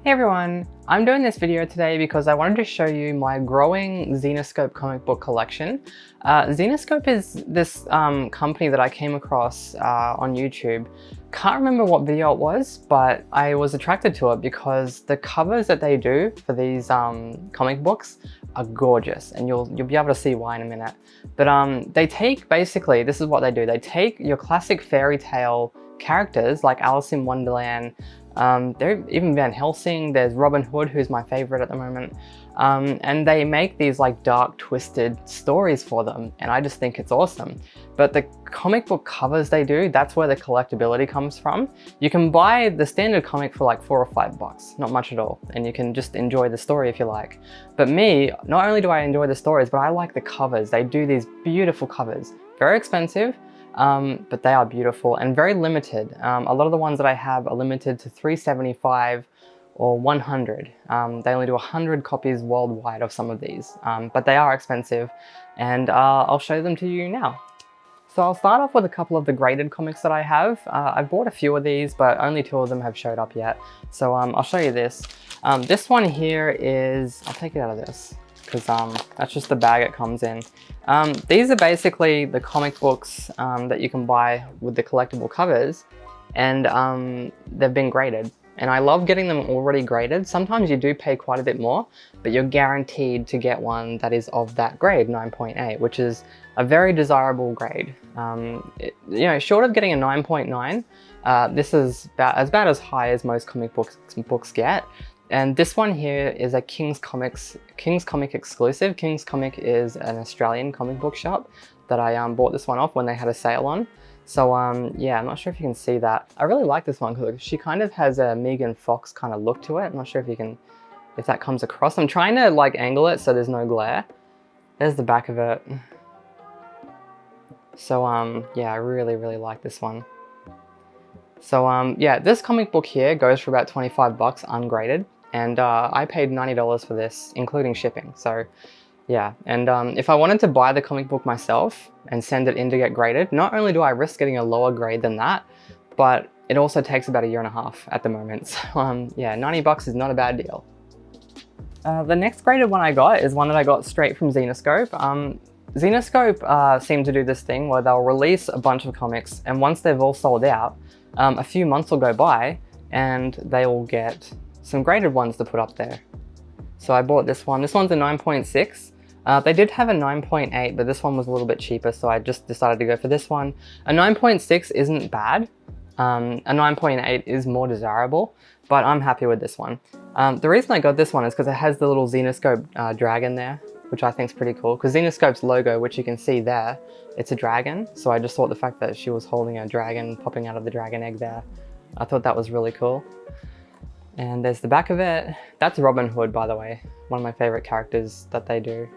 Hey everyone, I'm doing this video today because I wanted to show you my growing Zenescope comic book collection. Zenescope is this company that I came across on YouTube. Can't remember what video it was, but I was attracted to it because the covers that they do for these comic books are gorgeous, and you'll be able to see why in a minute. But they take, basically, this is what they do. They take your classic fairy tale characters like Alice in Wonderland, there's even Van Helsing, there's Robin Hood, who's my favorite at the moment, and they make these like dark, twisted stories for them, and I just think it's awesome. But the comic book covers they do, that's where the collectability comes from. You can buy the standard comic for like $4 or $5, not much at all, and you can just enjoy the story if you like. But me, not only do I enjoy the stories, but I like the covers. They do these beautiful covers, very expensive, but they are beautiful and very limited. A lot of the ones that I have are limited to 375 or 100. They only do 100 copies worldwide of some of these, but they are expensive, and I'll show them to you now. So I'll start off with a couple of the graded comics that I have. I've bought a few of these, but only 2 of them have showed up yet. So I'll show you this. This one here is, I'll take it out of this, because that's just the bag it comes in. These are basically the comic books that you can buy with the collectible covers, and they've been graded. And I love getting them already graded. Sometimes you do pay quite a bit more, but you're guaranteed to get one that is of that grade, 9.8, which is a very desirable grade. You know, short of getting a 9.9, this is about as high as most comic books get. And this one here is a King's Comic exclusive. King's Comic is an Australian comic book shop that I bought this one off when they had a sale on. So yeah, I'm not sure if you can see that. I really like this one because she kind of has a Megan Fox kind of look to it. I'm not sure if that comes across. I'm trying to like angle it so there's no glare. There's the back of it. So yeah, I really like this one. So yeah, this comic book here goes for about 25 bucks ungraded. And I paid $90 for this, including shipping. So yeah, and if I wanted to buy the comic book myself and send it in to get graded, not only do I risk getting a lower grade than that, but it also takes about 1.5 years at the moment. So yeah, 90 bucks is not a bad deal. The next graded one I got is one that I got straight from Zenescope. Zenescope seem to do this thing where they'll release a bunch of comics, and once they've all sold out, a few months will go by and they will get some graded ones to put up there. So I bought this one. This one's a 9.6. They did have a 9.8, but this one was a little bit cheaper, so I just decided to go for this one. A 9.6 isn't bad. A 9.8 is more desirable, but I'm happy with this one. The reason I got this one is because it has the little Zenescope dragon there, which I think is pretty cool, because Zenescope's logo, which you can see there, it's a dragon. So I just thought the fact that she was holding a dragon popping out of the dragon egg there, I thought that was really cool. And there's the back of it. That's Robin Hood, by the way, one of my favorite characters that they do.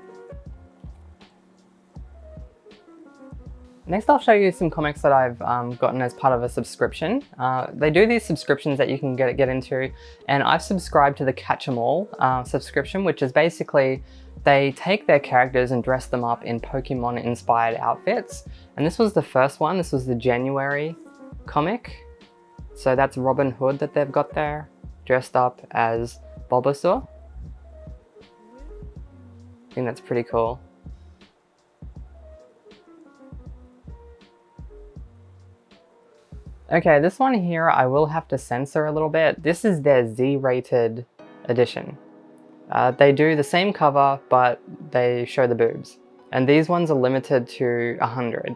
Next, I'll show you some comics that I've gotten as part of a subscription. They do these subscriptions that you can get into, and I've subscribed to the Catch 'em All subscription, which is basically they take their characters and dress them up in Pokemon-inspired outfits. And this was the first one. This was the January comic. So that's Robin Hood that they've got there, dressed up as Bulbasaur. I think that's pretty cool. Okay, this one here I will have to censor a little bit. This is their Z-rated edition. They do the same cover, but they show the boobs. And these ones are limited to 100.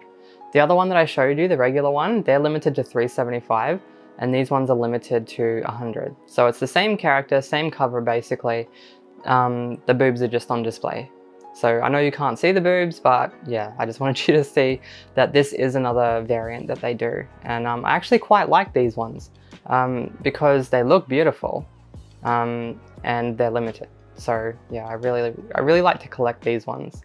The other one that I showed you, the regular one, they're limited to 375. And these ones are limited to 100. So it's the same character, same cover basically. The boobs are just on display. So I know you can't see the boobs, but yeah, I just wanted you to see that this is another variant that they do. And I actually quite like these ones because they look beautiful and they're limited. So yeah, I really like to collect these ones.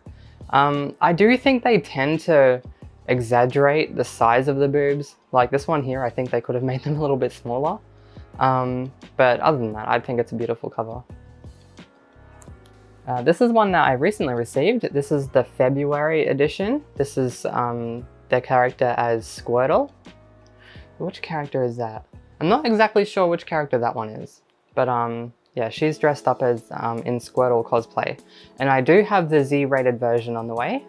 I do think they tend to exaggerate the size of the boobs. Like this one here, I think they could have made them a little bit smaller. But other than that, I think it's a beautiful cover. This is one that I recently received. This is the February edition. This is their character as Squirtle. Which character is that? I'm not exactly sure which character that one is, but yeah, she's dressed up as in Squirtle cosplay. And I do have the Z-rated version on the way.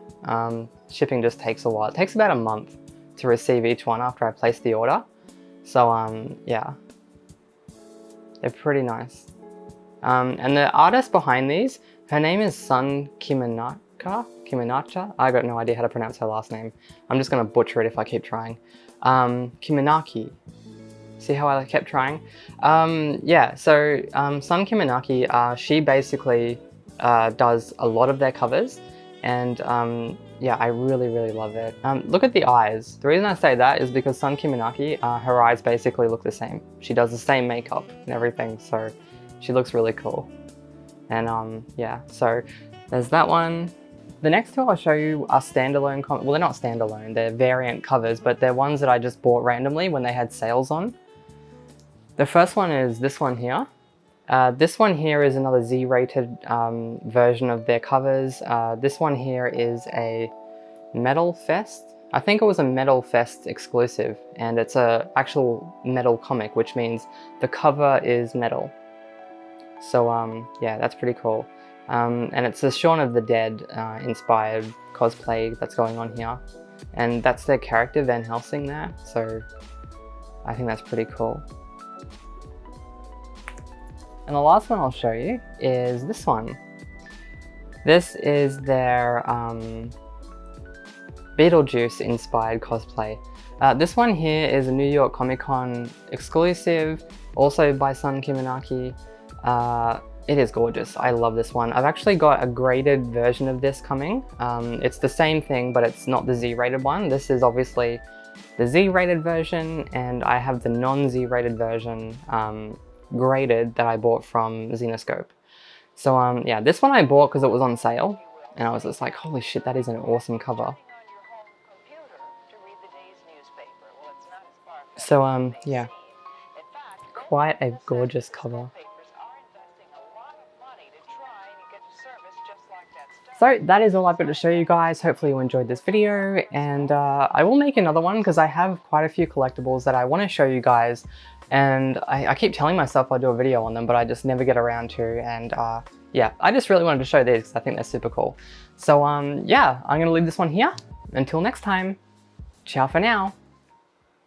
Shipping just takes a while. It takes about a month to receive each one after I place the order. So yeah, they're pretty nice. And the artist behind these, her name is Sun Kiminacha? I got no idea how to pronounce her last name. I'm just gonna butcher it if I keep trying. Kiminaki. See how I kept trying? Yeah, so Sun Kiminaki, she basically does a lot of their covers, and yeah, I really love it. Look at the eyes. The reason I say that is because Sun Kiminaki, her eyes basically look the same. She does the same makeup and everything, so she looks really cool. And yeah, so there's that one. The next two I'll show you are standalone, well, they're not standalone, they're variant covers, but they're ones that I just bought randomly when they had sales on. The first one is this one here. This one here is another Z-rated version of their covers. This one here is a Metal Fest. I think it was a Metal Fest exclusive, and it's a actual metal comic, which means the cover is metal. So yeah, that's pretty cool. And it's a Shaun of the Dead inspired cosplay that's going on here. And that's their character, Van Helsing there, so I think that's pretty cool. And the last one I'll show you is this one. This is their Beetlejuice inspired cosplay. This one here is a New York Comic Con exclusive, also by Sun Kiminaki. It is gorgeous. I love this one. I've actually got a graded version of this coming. It's the same thing, but it's not the Z-rated one. This is obviously the Z-rated version, and I have the non-Z-rated version graded that I bought from Zenescope. So yeah, this one I bought because it was on sale, and I was just like, holy shit, that is an awesome cover. So yeah, quite a gorgeous cover. So that is all I've got to show you guys. Hopefully you enjoyed this video, and I will make another one because I have quite a few collectibles that I want to show you guys, and I keep telling myself I'll do a video on them, but I just never get around to, and yeah, I just really wanted to show these because I think they're super cool. So yeah, I'm going to leave this one here. Until next time, ciao for now.